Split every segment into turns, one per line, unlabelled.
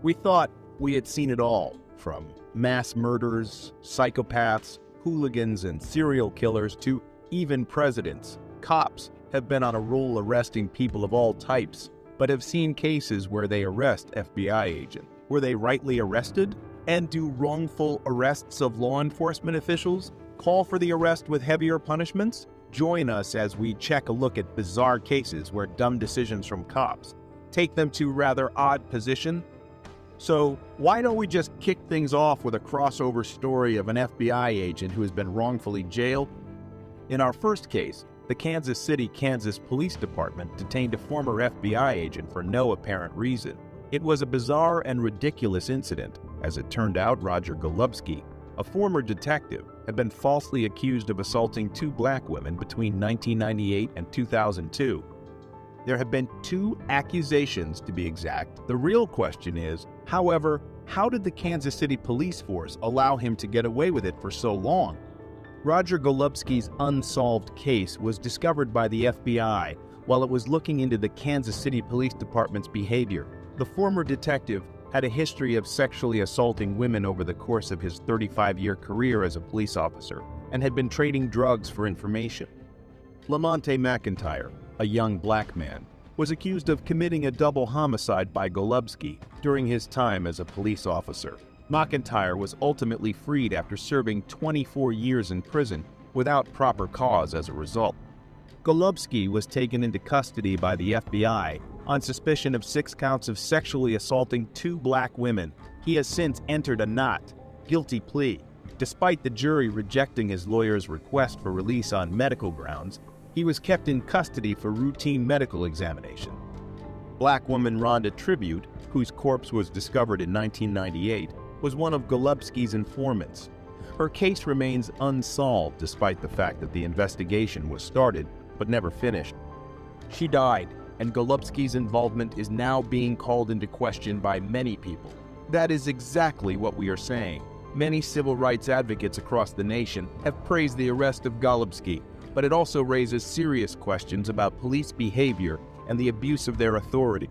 We thought we had seen it all, from mass murders, psychopaths, hooligans, and serial killers to even presidents. Cops have been on a roll arresting people of all types, but have seen cases where they arrest FBI agents. Were they rightly arrested? And do wrongful arrests of law enforcement officials call for the arrest with heavier punishments? Join us as we check a look at bizarre cases where dumb decisions from cops take them to rather odd position. So why don't we just kick things off with a crossover story of an FBI agent who has been wrongfully jailed? In our first case, the Kansas City, Kansas Police Department detained a former FBI agent for no apparent reason. It was a bizarre and ridiculous incident. As it turned out, Roger Golubski, a former detective, had been falsely accused of assaulting 2 black women between 1998 and 2002. There have been 2 accusations, to be exact. The real question is, however, how did the Kansas City police force allow him to get away with it for so long? Roger Golubski's unsolved case was discovered by the FBI while it was looking into the Kansas City Police Department's behavior. The former detective had a history of sexually assaulting women over the course of his 35-year career as a police officer and had been trading drugs for information. Lamonte McIntyre, a young black man, was accused of committing a double homicide by Golubski during his time as a police officer. McIntyre was ultimately freed after serving 24 years in prison without proper cause as a result. Golubski was taken into custody by the FBI on suspicion of 6 counts of sexually assaulting 2 black women. He has since entered a not guilty plea. Despite the jury rejecting his lawyer's request for release on medical grounds, he was kept in custody for routine medical examination. Black woman Rhonda Tribute, whose corpse was discovered in 1998, was one of Golubski's informants. Her case remains unsolved despite the fact that the investigation was started but never finished. She died, and Golubski's involvement is now being called into question by many people. That is exactly what we are saying. Many civil rights advocates across the nation have praised the arrest of Golubski, but it also raises serious questions about police behavior and the abuse of their authority.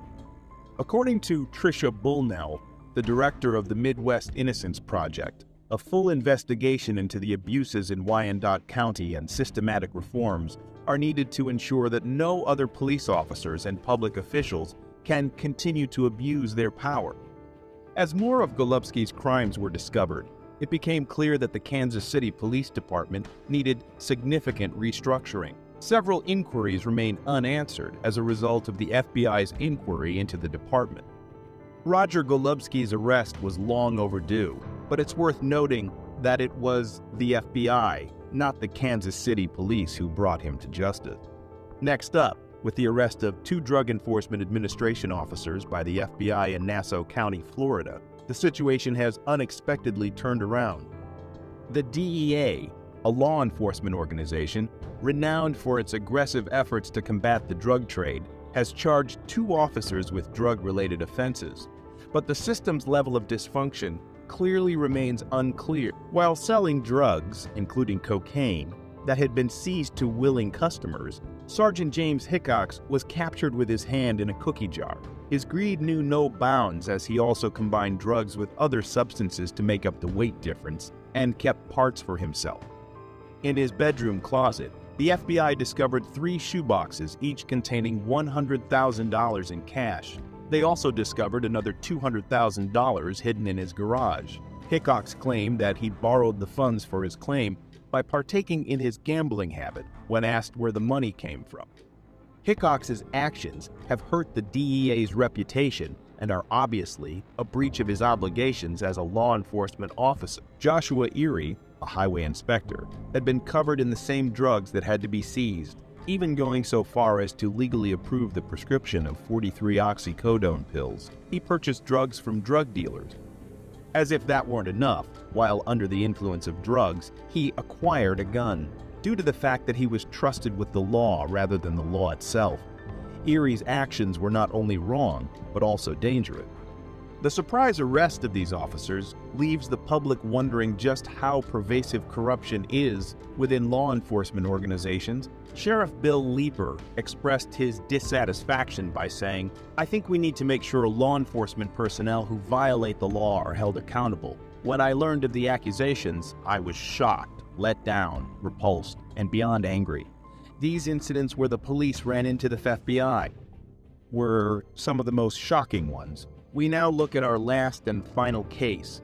According to Tricia Bullnell, the director of the Midwest Innocence Project, a full investigation into the abuses in Wyandotte County and systematic reforms are needed to ensure that no other police officers and public officials can continue to abuse their power. As more of Golubski's crimes were discovered, it became clear that the Kansas City Police Department needed significant restructuring. Several inquiries remain unanswered as a result of the FBI's inquiry into the department. Roger Golubski's arrest was long overdue, but it's worth noting that it was the FBI, not the Kansas City Police, who brought him to justice. Next up, with the arrest of 2 Drug Enforcement Administration officers by the FBI in Nassau County, Florida, the situation has unexpectedly turned around. The DEA, a law enforcement organization renowned for its aggressive efforts to combat the drug trade, has charged 2 officers with drug-related offenses. But the system's level of dysfunction clearly remains unclear. While selling drugs, including cocaine, that had been seized to willing customers, Sergeant James Hickox was captured with his hand in a cookie jar. His greed knew no bounds as he also combined drugs with other substances to make up the weight difference and kept parts for himself. In his bedroom closet, the FBI discovered 3 shoeboxes, each containing $100,000 in cash. They also discovered another $200,000 hidden in his garage. Hickox claimed that he borrowed the funds for his claim by partaking in his gambling habit when asked where the money came from. Hickox's actions have hurt the DEA's reputation and are obviously a breach of his obligations as a law enforcement officer. Joshua Erie, a highway inspector, had been covered in the same drugs that had to be seized, even going so far as to legally approve the prescription of 43 oxycodone pills. He purchased drugs from drug dealers. As if that weren't enough, while under the influence of drugs, he acquired a gun, due to the fact that he was trusted with the law rather than the law itself. Erie's actions were not only wrong, but also dangerous. The surprise arrest of these officers leaves the public wondering just how pervasive corruption is within law enforcement organizations. Sheriff Bill Leeper expressed his dissatisfaction by saying, "I think we need to make sure law enforcement personnel who violate the law are held accountable. When I learned of the accusations, I was shocked, let down, repulsed, and beyond angry. These incidents where the police ran into the FBI were some of the most shocking ones. We now look at our last and final case.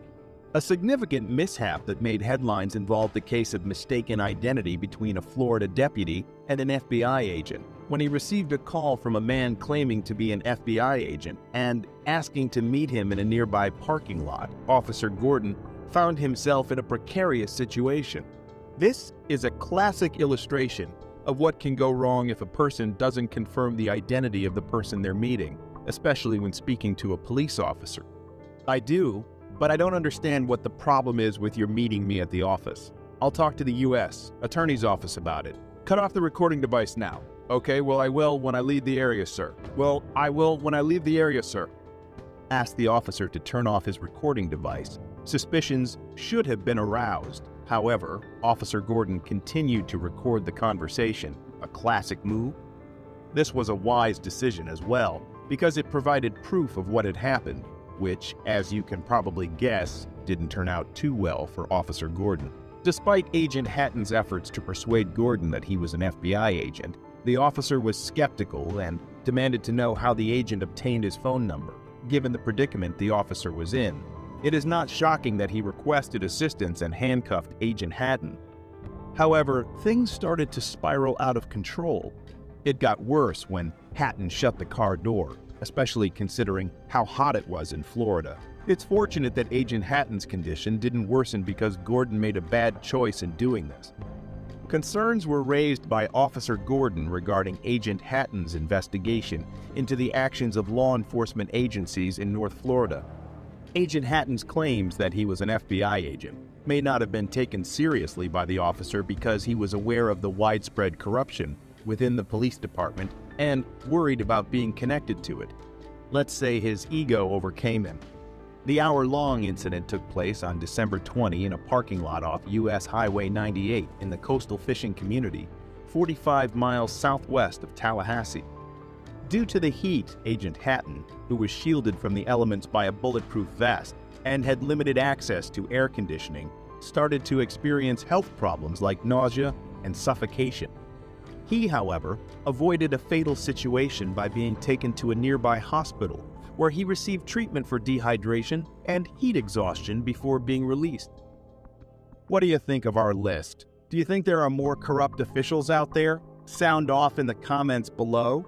A significant mishap that made headlines involved the case of mistaken identity between a Florida deputy and an FBI agent. When he received a call from a man claiming to be an FBI agent and asking to meet him in a nearby parking lot, Officer Gordon found himself in a precarious situation. This is a classic illustration of what can go wrong if a person doesn't confirm the identity of the person they're meeting, especially when speaking to a police officer. I do, but I don't understand what the problem is with your meeting me at the office. I'll talk to the U.S. Attorney's Office about it. Cut off the recording device now." "Okay, well, I will when I leave the area, sir." "Well, I will when I leave the area, sir." Asked the officer to turn off his recording device. Suspicions should have been aroused. However, Officer Gordon continued to record the conversation, a classic move. This was a wise decision as well, because it provided proof of what had happened, which, as you can probably guess, didn't turn out too well for Officer Gordon. Despite Agent Hatton's efforts to persuade Gordon that he was an FBI agent, the officer was skeptical and demanded to know how the agent obtained his phone number, given the predicament the officer was in. It is not shocking that he requested assistance and handcuffed Agent Hatton. However, things started to spiral out of control. It got worse when Hatton shut the car door, especially considering how hot it was in Florida. It's fortunate that Agent Hatton's condition didn't worsen because Gordon made a bad choice in doing this. Concerns were raised by Officer Gordon regarding Agent Hatton's investigation into the actions of law enforcement agencies in North Florida. Agent Hatton's claims that he was an FBI agent may not have been taken seriously by the officer because he was aware of the widespread corruption within the police department and worried about being connected to it. Let's say his ego overcame him. The hour-long incident took place on December 20 in a parking lot off U.S. Highway 98 in the coastal fishing community, 45 miles southwest of Tallahassee. Due to the heat, Agent Hatton, who was shielded from the elements by a bulletproof vest and had limited access to air conditioning, started to experience health problems like nausea and suffocation. He, however, avoided a fatal situation by being taken to a nearby hospital, where he received treatment for dehydration and heat exhaustion before being released. What do you think of our list? Do you think there are more corrupt officials out there? Sound off in the comments below.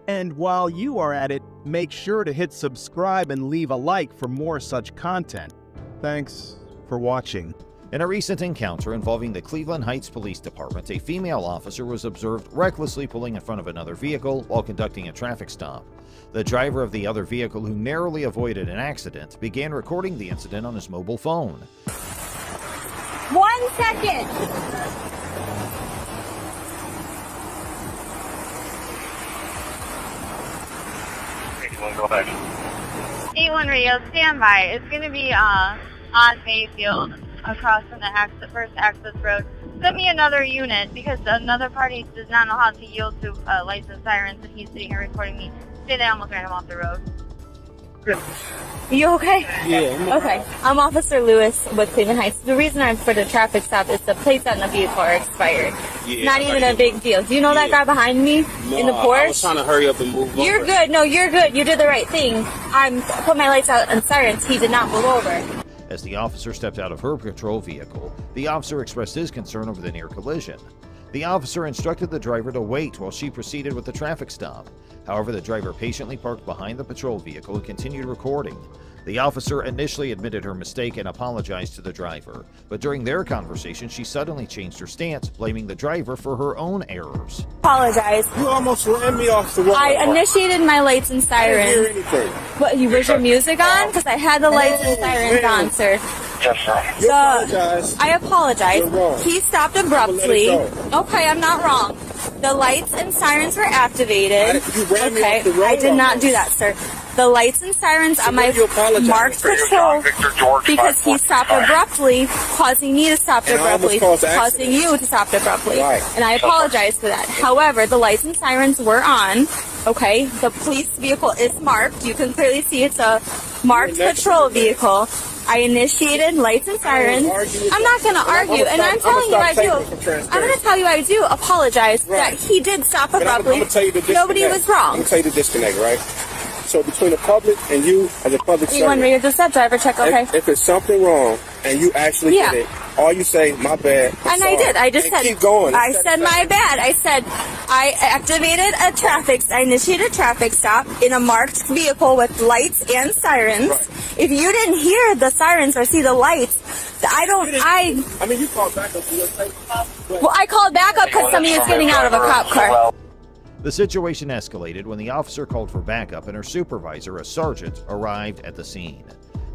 And while you are at it, make sure to hit subscribe and leave a like for more such content. Thanks for watching.
In a recent encounter involving the Cleveland Heights Police Department, a female officer was observed recklessly pulling in front of another vehicle while conducting a traffic stop. The driver of the other vehicle, who narrowly avoided an accident, began recording the incident on his mobile phone.
1 second!
Go ahead.
8-1 radio, stand by. It's going to be on Mayfield across from the first access road. Send me another unit because another party does not know how to yield to lights and sirens, and he's sitting here recording me. Say that, I'm looking at him off the road. You okay?
Yeah.
Okay. I'm Officer Lewis with Cleveland Heights. The reason I'm for the traffic stop is the plates on the vehicle are expired.
Yeah,
not even a big deal. Do you know that guy behind me in the Porsche?
I was trying to hurry up and move over.
You're good. No, you're good. You did the right thing. I put my lights out and sirens. He did not move over.
As the officer stepped out of her patrol vehicle, the officer expressed his concern over the near collision. The officer instructed the driver to wait while she proceeded with the traffic stop. However, the driver patiently parked behind the patrol vehicle and continued recording. The officer initially admitted her mistake and apologized to the driver, but during their conversation, she suddenly changed her stance, blaming the driver for her own errors.
Apologize.
You almost ran me off the road.
I initiated my lights and sirens.
I didn't hear anything.
What, was your music on? Because I had the lights and sirens on, sir.
Yes, sir. You apologize.
I apologize.
You're wrong.
He stopped abruptly.
I'm gonna let it
Okay, I'm not wrong. The lights and sirens were activated.
You ran me off the road.
I did not do that, sir. the lights and sirens on my marked patrol because he stopped abruptly, causing me to stop abruptly, causing you to stop abruptly. And I apologize for that. However, the lights and sirens were on. Okay, the police vehicle is marked. You can clearly see it's a marked patrol vehicle. I initiated lights and sirens. I'm not going to argue, and I'm telling you I do. I'm going to tell you I do apologize that he did stop abruptly. Nobody was wrong.
I'm going to tell you the disconnect, right? So between the public and you as a public servant.
When we just said driver check, okay.
If it's something wrong and you actually did it, all you say, my bad.
And I did. I just said,
keep going.
I said my bad. I said I activated I initiated a traffic stop in a marked vehicle with lights and sirens.
Right.
If you didn't hear the sirens or see the lights,
I mean, you called back up to your state.
Well, I called back up because somebody was getting out of a cop car.
The situation escalated when the officer called for backup and her supervisor, a sergeant, arrived at the scene.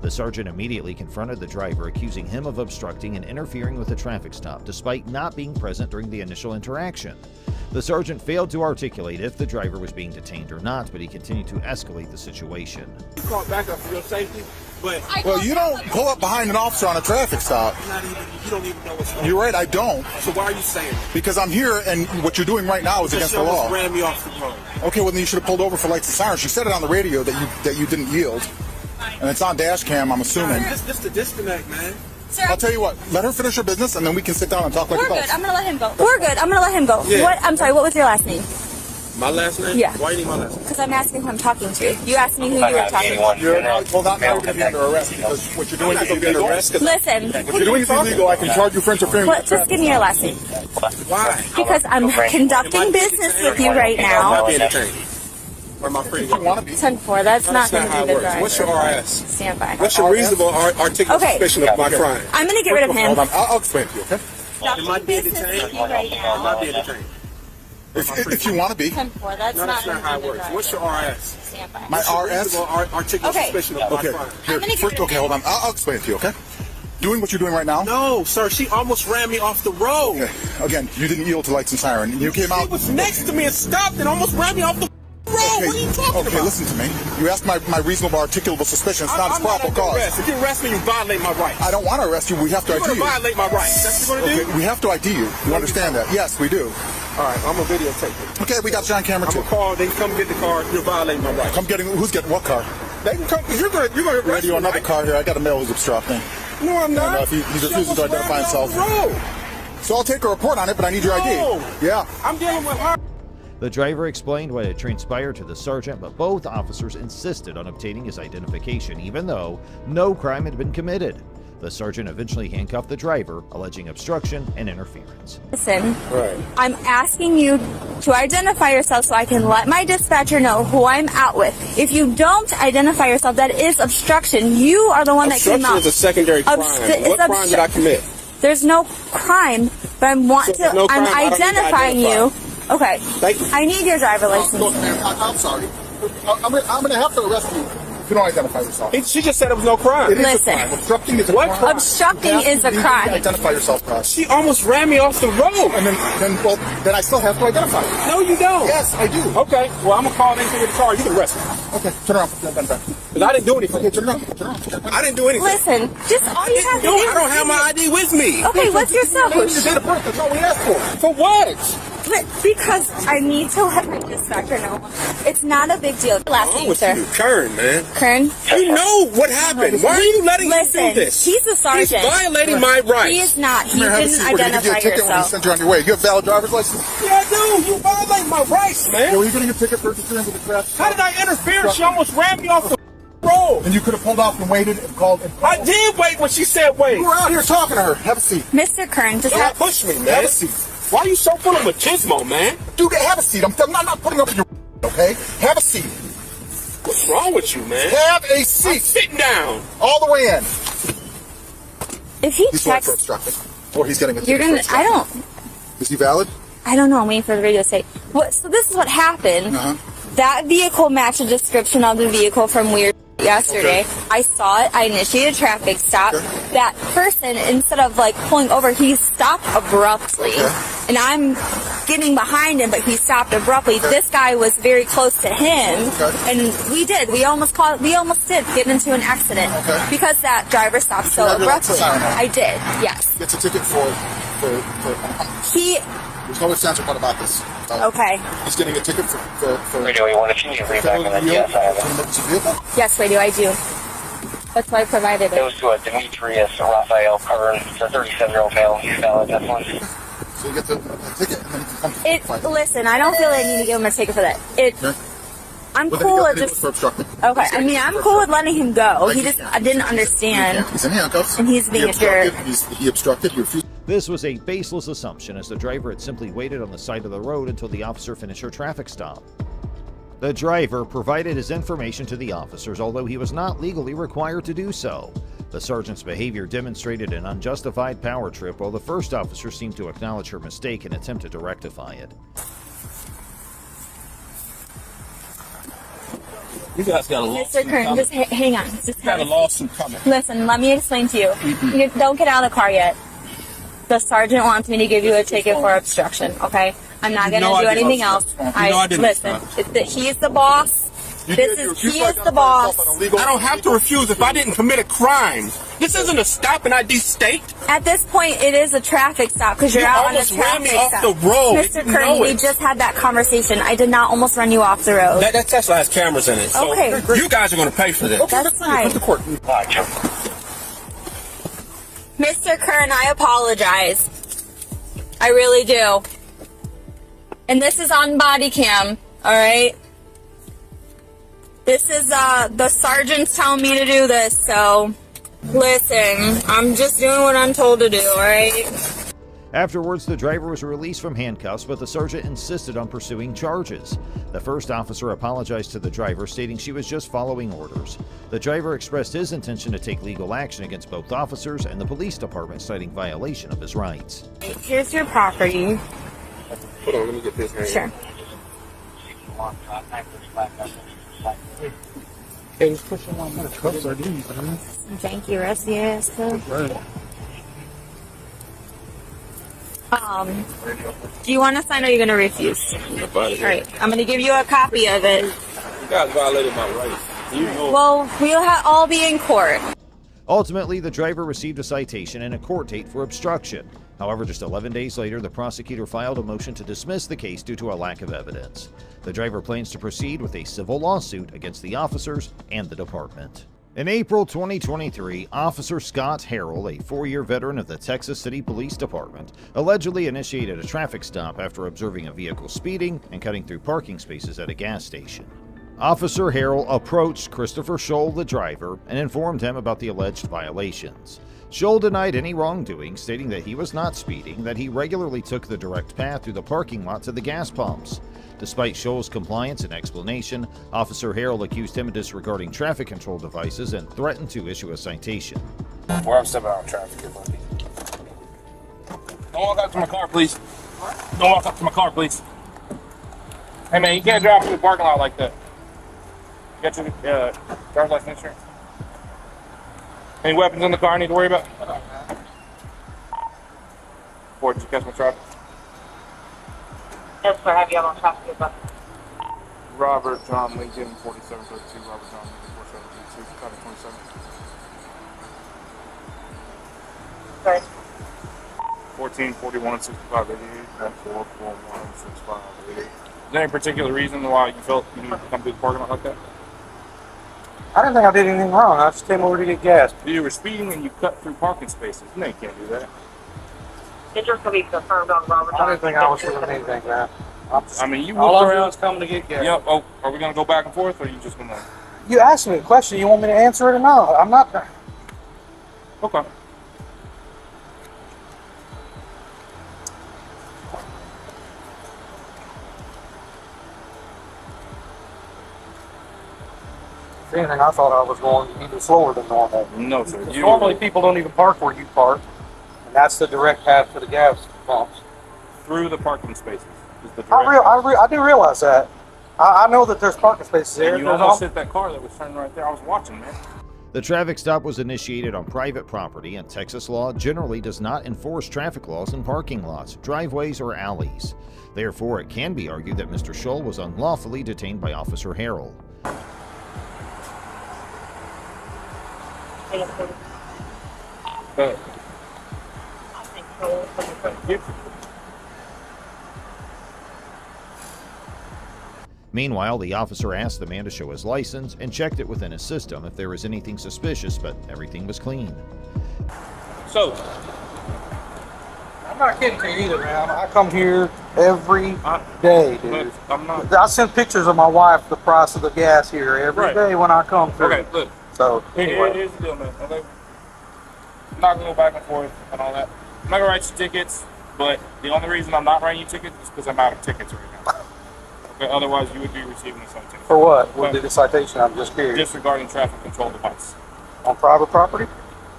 The sergeant immediately confronted the driver, accusing him of obstructing and interfering with the traffic stop, despite not being present during the initial interaction. The sergeant failed to articulate if the driver was being detained or not, but he continued to escalate the situation.
You called back up for your safety, but
well, you don't pull up behind an officer on a traffic stop.
you don't even know what's going on.
You're right, I don't.
So why are you saying that?
Because I'm here, and what you're doing right now is against the law.
Ran me off the road.
Okay, well then you should have pulled over for lights and sirens. She said it on the radio that you didn't yield, and it's on dash cam, I'm assuming.
This the disconnect, man.
Sir,
I'll tell you what, let her finish her business, and then we can sit down and talk like
we're
adults.
good. I'm going to let him go. We're good. I'm going to let him go.
Yeah.
I'm sorry, what was your last name?
My last name?
Yeah.
Why do you need my last name?
Because I'm asking who I'm talking to. You asked me who you were talking to.
You're not going to be under arrest, because what you're doing is illegal.
Listen.
What you're doing is illegal. I can charge you for interfering with
Just give me your last name.
Why?
Because I'm conducting business with you right now.
Where my friend
you want to be.
10-4, that's not going to be the driver.
What's your RS?
Stand by.
What's your reasonable articulate suspicion of my crime?
I'm going to get rid of him.
Hold on, I'll explain to you, okay?
Am I being detained? Am I being detained?
If you want to be.
10-4, that's
No,
not
that's not how it works. What's your RS?
Stand by.
My RS?
Reasonable articulate suspicion of my
Okay,
crime.
here, first, okay, hold on. I'll explain it to you, okay? Doing what you're doing right now?
No, sir, she almost ran me off the road.
Okay, again, you didn't yield to lights and siren. You came out.
She was next to me and stopped and almost ran me off the road.
Okay,
What are you talking about?
okay, listen to me. You asked my reasonable articulable suspicion. It's not its proper cause.
If you arrest me, you violate my rights.
I don't want to arrest you. We have to
You're
ID
going to
you.
violate my rights. That's what you're going to
Okay,
do?
we have to ID you. You understand that? Yes, we do.
All right, I'm going to videotape it.
Okay, we got you on camera
I'm
too.
going to call. They can come get the car. You're violating my rights.
Come getting. Who's getting what car?
They can come. You're going to arrest
Ready
me,
another
right?
car here. I got a male who's obstructing.
No, I'm not.
No, he's
She
refusing to
almost
identify
ran me off
himself.
the road.
So I'll take a report on it, but I need your ID.
No.
Yeah.
I'm dealing with her.
The driver explained what had transpired to the sergeant, but both officers insisted on obtaining his identification, even though no crime had been committed. The sergeant eventually handcuffed the driver, alleging obstruction and interference.
Listen,
Right.
I'm asking you to identify yourself so I can let my dispatcher know who I'm out with. If you don't identify yourself, that is obstruction. You are the one that came
Obstruction
out.
is a secondary crime. What crime did I commit?
There's no crime, but I'm identifying you. Okay.
Thank you.
I need your driver
Look,
license.
man, I'm sorry. I'm going to have to arrest you if you don't identify yourself.
She just said it was no crime.
It is
Listen.
a crime. Obstructing is a
What
crime.
crime?
Obstructing is a
You
crime.
Identify yourself, Cos.
She almost ran me off the road.
And then I still have to identify you.
No, you don't.
Yes, I do.
Okay. Well, I'm gonna call them to get the car. You can arrest me.
Okay, turn around. Bend back.
Because I didn't do anything.
Okay, turn around.
I didn't do anything.
Listen, just all you have to do.
I don't have my ID with me.
Okay, what's your cell phone?
Your date of birth, that's all we asked for.
For what?
Because I need to let my dispatcher know. It's not a big deal. Last
What's wrong
name,
with
sir.
you? Kern, man.
Kern.
You know what happened. Why are you letting him
Listen,
do this?
he's a sergeant.
He's violating my rights.
He is not.
Come
You
here, have a
didn't
seat. We're going to give you a
identify
ticket when we
yourself.
send you on your way. You have valid driver's license?
Yeah, I do. You violate my rights,
Yeah,
man.
well, you're getting a ticket for interfering with the traffic.
How did I interfere? She almost ran me off the road.
And you could have pulled off and waited and called.
I did wait when she said wait.
You were out here talking to her. Have a seat.
Mr. Kern, just
Don't
have...
push me,
Have
man.
a seat.
Why are you so full of machismo, man?
Dude, have a seat. I'm not putting up with your okay? Have a seat.
What's wrong with you, man?
Have a
I'm
seat.
sitting down.
All the way in.
If he
He's going
checks...
for obstructing. Or he's getting a
You're
ticket for
gonna...
obstructing. Is he valid?
I don't know. I'm waiting for the radio to say. What? So this is what happened.
Uh-huh.
That vehicle matched the description of the vehicle from Weird yesterday.
Okay.
I saw it. I initiated a traffic stop.
Okay.
That person, instead of like pulling over, he stopped abruptly.
Okay.
And I'm
getting behind him, but he stopped abruptly. This guy was very close to him, and we almost did get into an accident because that driver stopped so abruptly. I did, yes.
Gets a ticket for there's no censored part about this.
Okay.
He's getting a ticket for
Radio 1, if you need to read back on that, yes, I have it.
emergency vehicle.
Yes, Radio, I do. That's why I provided
It
it.
was to a Demetrius Raphael Kern. It's a 37-year-old male. He's valid, that's one.
So you get the ticket, and then you can come to the fight.
Listen, I don't feel I need to give him a ticket for that. I'm
Well,
cool
then
with
he
just.
for obstructing.
Okay, I mean, I'm cool with letting him go. I didn't understand.
He's in handcuffs.
And he's being a jerk.
He obstructed. He refused.
This was a baseless assumption, as the driver had simply waited on the side of the road until the officer finished her traffic stop. The driver provided his information to the officers, although he was not legally required to do so. The sergeant's behavior demonstrated an unjustified power trip, while the first officer seemed to acknowledge her mistake and attempted to rectify it.
You guys got a lawsuit
Mr. Kern,
coming.
just hang on. Just
Got a lawsuit coming.
Listen, let me explain to you. You don't get out of the car yet. The sergeant wants me to give you a ticket for obstruction, okay? I'm not going to do anything else. Listen, he's the boss. He is the boss.
I don't have to refuse if I didn't commit a crime. This isn't a stop and ID state.
At this point, it is a traffic stop because you're out on a
almost ran me
traffic
off
stop.
the road.
Mr. Kern, we just had that conversation. I did not almost run you off the road.
That Tesla has cameras in it. So
Okay.
you guys are going to pay for this.
That's fine. Mr. Kern, I apologize. I really do. And this is on body cam, alright? This is, the sergeant's telling me to do this, so listen, I'm just doing what I'm told to do, alright?
Afterwards, the driver was released from handcuffs, but the sergeant insisted on pursuing charges. The first officer apologized to the driver, stating she was just following orders. The driver expressed his intention to take legal action against both officers and the police department, citing violation of his rights.
Here's your property.
Hold on, let me get this hand.
Sure.
Hey, just push them on. What cups are these, man?
Thank you, Rusty ass.
Right.
Do you want to sign or are you going to refuse? Alright, I'm going to give you a copy of it.
You guys violated my rights. You know.
Well, we'll all be in court.
Ultimately, the driver received a citation and a court date for obstruction. However, just 11 days later, the prosecutor filed a motion to dismiss the case due to a lack of evidence. The driver plans to proceed with a civil lawsuit against the officers and the department. In April 2023, Officer Scott Harrell, a 4-year veteran of the Texas City Police Department, allegedly initiated a traffic stop after observing a vehicle speeding and cutting through parking spaces at a gas station. Officer Harrell approached Christopher Scholl, the driver, and informed him about the alleged violations. Scholl denied any wrongdoing, stating that he was not speeding, that he regularly took the direct path through the parking lot to the gas pumps. Despite Scholl's compliance and explanation, Officer Harrell accused him of disregarding traffic control devices and threatened to issue a citation.
Where I'm stepping out of traffic here, buddy. Don't walk up to my car, please. Don't walk up to my car, please. Hey, man, you can't drive through the parking lot like that. You got your driver's license insurance? Any weapons in the car I need to worry about? Or did you catch my truck?
Yes, sir. Have you on traffic button?
Robert John Lincoln, 4732. Robert John Lincoln, 4732. Traffic 27.
Sorry.
14, 41, 65, 88. 14, 41, 65, 88. Is there any particular reason why you felt you needed to come through the parking lot like that?
I didn't think I did anything wrong. I just came over to get gas.
You were speeding and you cut through parking spaces. No, you can't do that.
It's just going to be confirmed on Robert.
I didn't think I was doing anything, man.
I mean, you
All
walked
I'm doing
around.
is coming to get gas.
Yep. Oh, are we gonna go back and forth, or are you just gonna?
You asked me a question. You want me to answer it or not? I'm not.
Okay.
If anything, I thought I was going even slower than normal.
No, sir. You
Normally, people don't even park where you park, and that's the direct path to the gas pumps.
through the parking spaces. Is the direct
I do realize that. I know that there's parking spaces there.
And you
There's
almost
all-
hit that car that was turning right there. I was watching, man.
The traffic stop was initiated on private property, and Texas law generally does not enforce traffic laws in parking lots, driveways, or alleys. Therefore, it can be argued that Mr. Scholl was unlawfully detained by Officer Harrell. Meanwhile, the officer asked the man to show his license and checked it within his system if there was anything suspicious, but everything was clean.
So,
I'm not kidding to you either, man. I come here every day, dude.
I'm not.
I send pictures of my wife the price of the gas here every day when I come through.
Okay, look.
So, anyway.
Here's the deal, man. Okay. I'm not gonna go back and forth and all that. I'm not gonna write you tickets, but the only reason I'm not writing you tickets is because I'm out of tickets right now. Okay, otherwise you would be receiving a citation.
For what? What did the citation? I'm just curious.
Disregarding traffic control device.
On private property?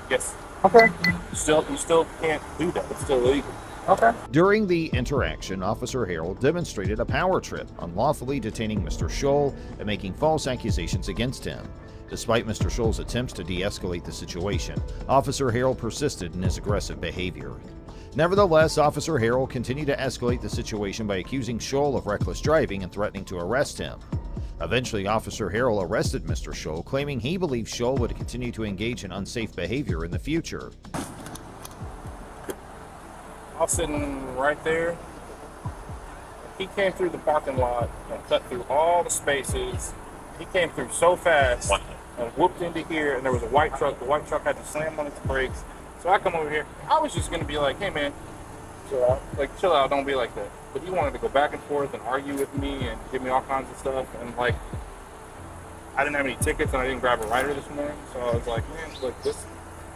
Yes.
Okay.
You still can't do that. It's still illegal.
Okay.
During the interaction, Officer Harrell demonstrated a power trip, unlawfully detaining Mr. Scholl and making false accusations against him. Despite Mr. Scholl's attempts to de-escalate the situation, Officer Harrell persisted in his aggressive behavior. Nevertheless, Officer Harrell continued to escalate the situation by accusing Scholl of reckless driving and threatening to arrest him. Eventually, Officer Harrell arrested Mr. Scholl, claiming he believed Scholl would continue to engage in unsafe behavior in the future.
I was sitting right there. He came through the parking lot and cut through all the spaces. He came through so fast and whooped into here, and there was a white truck. The white truck had to slam on its brakes. So I come over here. I was just gonna be like, "Hey man, chill out. Like, chill out. Don't be like that." But he wanted to go back and forth and argue with me and give me all kinds of stuff. And like, I didn't have any tickets and I didn't grab a rider this morning. So I was like, "Man, look, it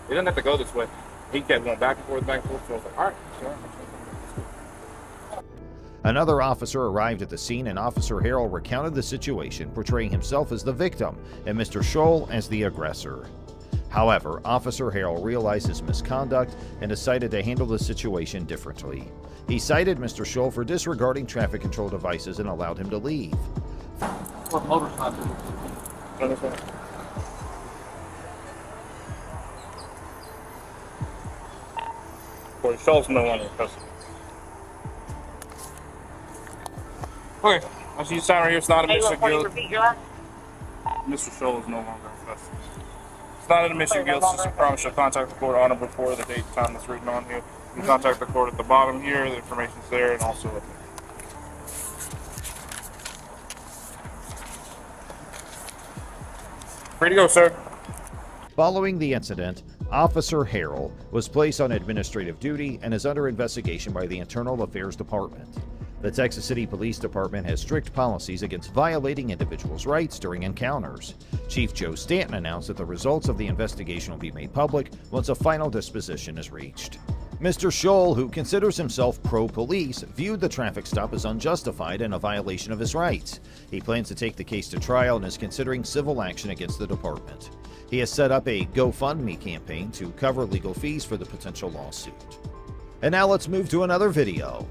doesn't have to go this way." He kept going back and forth, back and forth. So I was like, "All right, sure."
Another officer arrived at the scene, and Officer Harrell recounted the situation, portraying himself as the victim and Mr. Scholl as the aggressor. However, Officer Harrell realized his misconduct and decided to handle the situation differently. He cited Mr. Scholl for disregarding traffic control devices and allowed him to leave.
What motorcycle?
For Scholl's no longer in custody. Okay, I see you sign right here. It's not a mission guilt. Mr. Scholl is no longer in custody. It's not an admission guilt. It's just a promise you'll contact the court on or before the date and time that's written on here. You can contact the court at the bottom here. The information's there, and also up there. Free to go, sir.
Following the incident, Officer Harrell was placed on administrative duty and is under investigation by the Internal Affairs Department. The Texas City Police Department has strict policies against violating individuals' rights during encounters. Chief Joe Stanton announced that the results of the investigation will be made public once a final disposition is reached. Mr. Scholl, who considers himself pro-police, viewed the traffic stop as unjustified and a violation of his rights. He plans to take the case to trial and is considering civil action against the department. He has set up a GoFundMe campaign to cover legal fees for the potential lawsuit. And now let's move to another video.